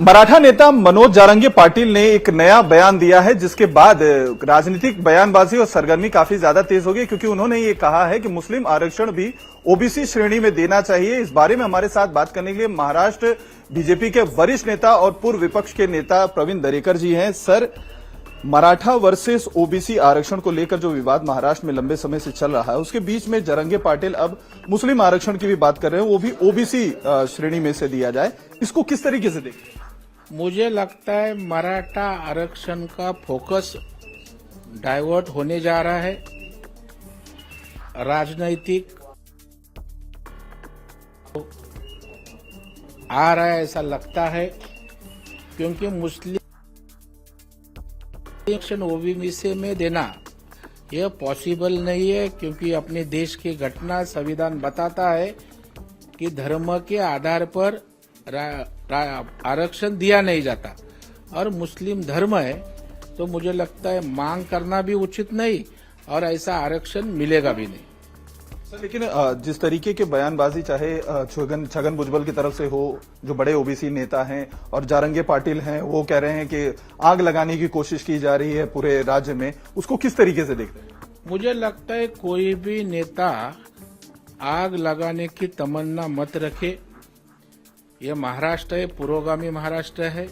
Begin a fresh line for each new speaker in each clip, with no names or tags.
मराठा नेता मनोज जारंगी पाटिल ने एक नया बयान दिया है, जिसके बाद राजनीतिक बयानबाजी और सरगर्मी काफी ज्यादा तेज हो गई, क्योंकि उन्होंने ये कहा है कि मुस्लिम आरक्षण भी ओबीसी श्रेणी में देना चाहिए। इस बारे में हमारे साथ बात करने के लिए महाराष्ट्र बीजेपी के वरिष्ठ नेता और पूर्व विपक्ष के नेता प्रवीण दरेकर जी हैं। सर, मराठा वर्सेस ओबीसी आरक्षण को लेकर जो विवाद महाराष्ट्र में लंबे समय से चल रहा है, उसके बीच में जारंगी पाटिल अब मुस्लिम आरक्षण की भी बात कर रहे हैं, वो भी ओबीसी श्रेणी में से दिया जाए। इसको किस तरीके से देखते हैं?
मुझे लगता है मराठा आरक्षण का फोकस डाइवर्ट होने जा रहा है। राजनीतिक आ रहा है ऐसा लगता है, क्योंकि मुस्लिम आरक्षण ओबीसी में देना यह पॉसिबल नहीं है, क्योंकि अपने देश की घटना संविधान बताता है कि धर्म के आधार पर आरक्षण दिया नहीं जाता, और मुस्लिम धर्म है तो मुझे लगता है मांग करना भी उचित नहीं और ऐसा आरक्षण मिलेगा भी नहीं।
सर, लेकिन जिस तरीके के बयानबाजी चाहे छगन भुजबल की तरफ से हो, जो बड़े ओबीसी नेता हैं, और जारंगी पाटिल हैं, वो कह रहे हैं कि आग लगाने की कोशिश की जा रही है पूरे राज्य में, उसको किस तरीके से देखते हैं?
मुझे लगता है कोई भी नेता आग लगाने की तमन्ना मत रखे। यह महाराष्ट्र है, पुरोगामी महाराष्ट्र है।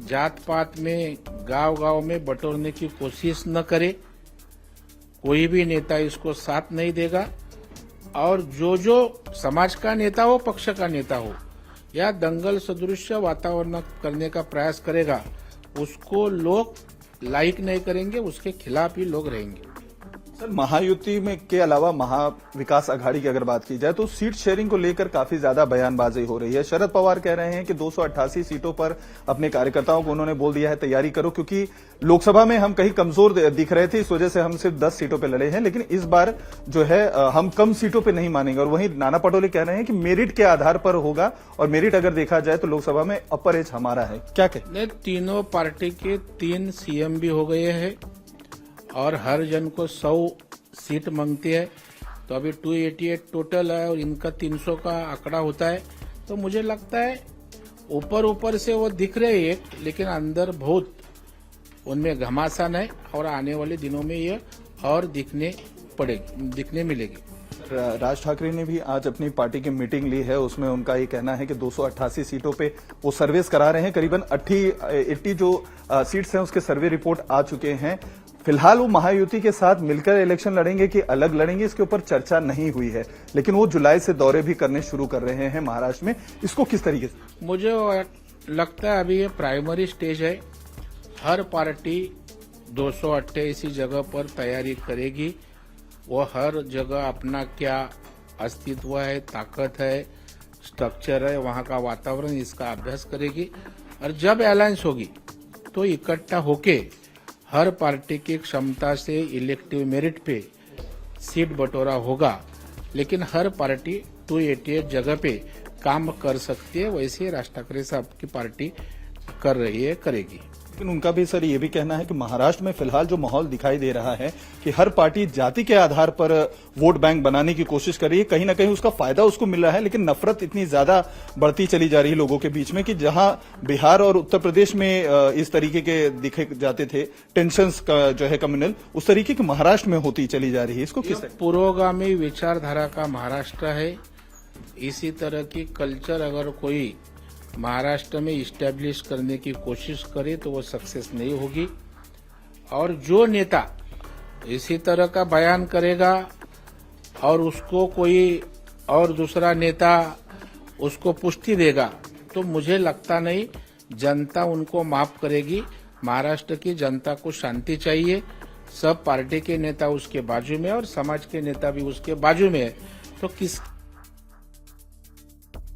जात पात में गांव-गांव में बटोरने की कोशिश न करे। कोई भी नेता इसको साथ नहीं देगा, और जो समाज का नेता हो, पक्ष का नेता हो, या दंगल सदृश वातावरण करने का प्रयास करेगा, उसको लोग लाइक नहीं करेंगे, उसके खिलाफ ही लोग रहेंगे।
सर, महायुति में के अलावा महाविकास आघाड़ी की अगर बात की जाए तो सीट शेयरिंग को लेकर काफी ज्यादा बयानबाजी हो रही है। शरद पवार कह रहे हैं कि 288 सीटों पर अपने कार्यकर्ताओं को उन्होंने बोल दिया है तैयारी करो, क्योंकि लोकसभा में हम कहीं कमजोर दिख रहे थे, इस वजह से हम सिर्फ 10 सीटों पर लड़े हैं, लेकिन इस बार जो है हम कम सीटों पर नहीं मानेंगे। और वहीं नाना पटोले कह रहे हैं कि मेरिट के आधार पर होगा, और मेरिट अगर देखा जाए तो लोकसभा में अपर एज हमारा है। क्या कहें?
तीनों पार्टी के 3 सीएम भी हो गए हैं, और हर जन को 100 सीट मांगती है, तो अभी 288 टोटल है, और इनका 300 का आंकड़ा होता है। तो मुझे लगता है ऊपर से वो दिख रहे हैं, लेकिन अंदर बहुत उनमें घमासान है, और आने वाले दिनों में ये और दिखने मिलेगी।
राज ठाकरे ने भी आज अपनी पार्टी की मीटिंग ली है, उसमें उनका ये कहना है कि 288 सीटों पे वो सर्वेस करा रहे हैं। करीबन 80 जो सीट्स हैं उसके सर्वे रिपोर्ट आ चुके हैं। फिलहाल वो महायुति के साथ मिलकर इलेक्शन लड़ेंगे कि अलग लड़ेंगे, इसके ऊपर चर्चा नहीं हुई है, लेकिन वो जुलाई से दौरे भी करने शुरू कर रहे हैं महाराष्ट्र में। इसको किस तरीके से?
मुझे लगता है अभी ये प्राइमरी स्टेज है। हर पार्टी 288 जगह पर तैयारी करेगी। वो हर जगह अपना क्या अस्तित्व है, ताकत है, स्ट्रक्चर है, वहां का वातावरण, इसका अभ्यास करेगी, और जब अलायंस होगी तो इकट्ठा होके हर पार्टी की क्षमता से इलेक्टिव मेरिट पे सीट बटोरा होगा। लेकिन हर पार्टी 288 जगह पे काम कर सकती है, वैसे राज ठाकरे साहब की पार्टी कर रही है, करेगी।
लेकिन उनका भी सर ये भी कहना है कि महाराष्ट्र में फिलहाल जो माहौल दिखाई दे रहा है कि हर पार्टी जाति के आधार पर वोट बैंक बनाने की कोशिश कर रही है, कहीं ना कहीं उसका फायदा उसको मिल रहा है, लेकिन नफरत इतनी ज्यादा बढ़ती चली जा रही है लोगों के बीच में, कि जहां बिहार और उत्तर प्रदेश में इस तरीके के दिखे जाते थे टेंशंस का जो है कम्युनल, उस तरीके की महाराष्ट्र में होती चली जा रही है। इसको किस
पुरोगामी विचारधारा का महाराष्ट्र है। इसी तरह की कल्चर अगर कोई महाराष्ट्र में इस्टेब्लिश करने की कोशिश करे तो वो सक्सेस नहीं होगी, और जो नेता इसी तरह का बयान करेगा और उसको कोई और दूसरा नेता उसको पुष्टि देगा, तो मुझे लगता नहीं जनता उनको माफ करेगी। महाराष्ट्र की जनता को शांति चाहिए, सब पार्टी के नेता उसके बाजू में और समाज के नेता भी उसके बाजू में है, तो किस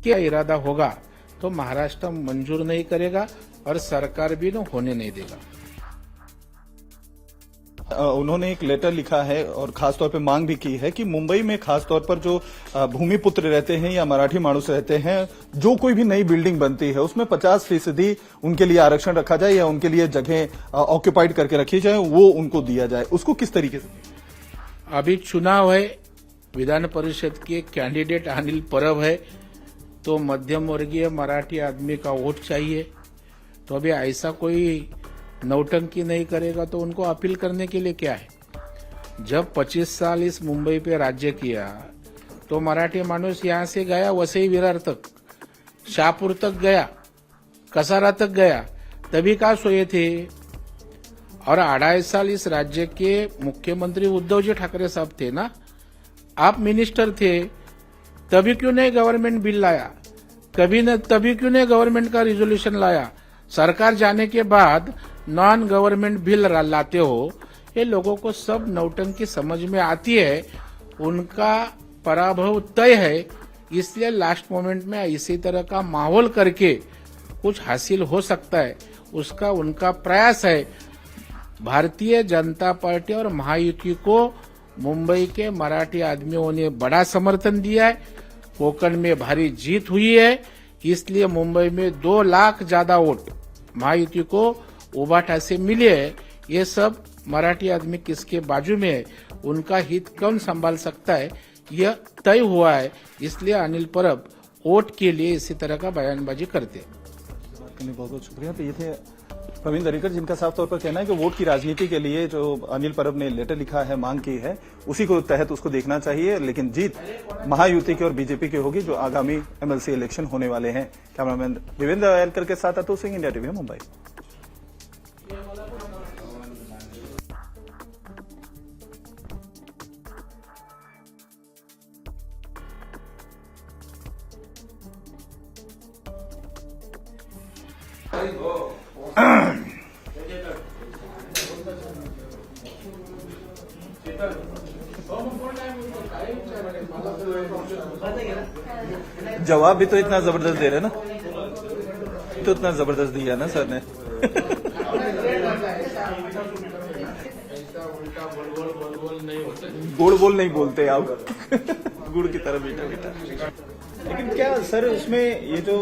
क्या इरादा होगा तो महाराष्ट्र मंजूर नहीं करेगा और सरकार भी न होने नहीं देगा।
उन्होंने एक लेटर लिखा है और खासतौर पे मांग भी की है कि मुंबई में खासतौर पर जो भूमिपुत्र रहते हैं या मराठी मानुस रहते हैं, जो कोई भी नई बिल्डिंग बनती है उसमें 50% उनके लिए आरक्षण रखा जाए या उनके लिए जगह ऑक्यूपाइड करके रखी जाए, वो उनको दिया जाए। उसको किस तरीके से?
अभी चुनाव है, विधान परिषद के कैंडिडेट अनिल परब है, तो मध्यम वर्गीय मराठी आदमी का वोट चाहिए। तो अभी ऐसा कोई नौटंकी नहीं करेगा तो उनको अपील करने के लिए क्या है। जब 25 साल इस मुंबई पे राज्य किया तो मराठी माणूस यहां से गया वसई विरार तक, शाहपुर तक गया, कसारा तक गया, तभी कहा सोए थे। और 2.5 साल इस राज्य के मुख्यमंत्री उद्धव जी ठाकरे साहब थे ना, आप मिनिस्टर थे, तभी क्यों नहीं गवर्नमेंट बिल लाया, तभी क्यों नहीं गवर्नमेंट का रिजोल्यूशन लाया। सरकार जाने के बाद नॉन गवर्नमेंट बिल लाते हो। ये लोगों को सब नौटंकी समझ में आती है, उनका पराभव तय है। इसलिए लास्ट मोमेंट में इसी तरह का माहौल करके कुछ हासिल हो सकता है, उसका उनका प्रयास है। भारतीय जनता पार्टी और महायुति को मुंबई के मराठी आदमियों ने बड़ा समर्थन दिया है। कोंकण में भारी जीत हुई है, इसलिए मुंबई में 2 लाख ज्यादा वोट महायुति को उबाटा से मिले हैं। ये सब मराठी आदमी किसके बाजू में है, उनका हित कौन संभाल सकता है, यह तय हुआ है। इसलिए अनिल परब वोट के लिए इसी तरह का बयानबाजी करते हैं।
बहुत बहुत शुक्रिया। तो ये थे प्रवीण दरेकर, जिनका साफ तौर पर कहना है कि वोट की राजनीति के लिए जो अनिल परब ने लेटर लिखा है, मांग की है, उसी को तहत उसको देखना चाहिए। लेकिन जीत महायुति की और बीजेपी की होगी, जो आगामी एमएलसी इलेक्शन होने वाले हैं। कैमरामैन देवेंद्र अयलकर के साथ अतुल सिंह, इंडिया टीवी मुंबई। जवाब भी तो इतना जबरदस्त दे रहे ना, तो इतना जबरदस्त दिया ना सर ने। गुड़ बोल नहीं बोलते आप, गुड़ की तरह मीठा मीठा। लेकिन क्या सर उसमें ये जो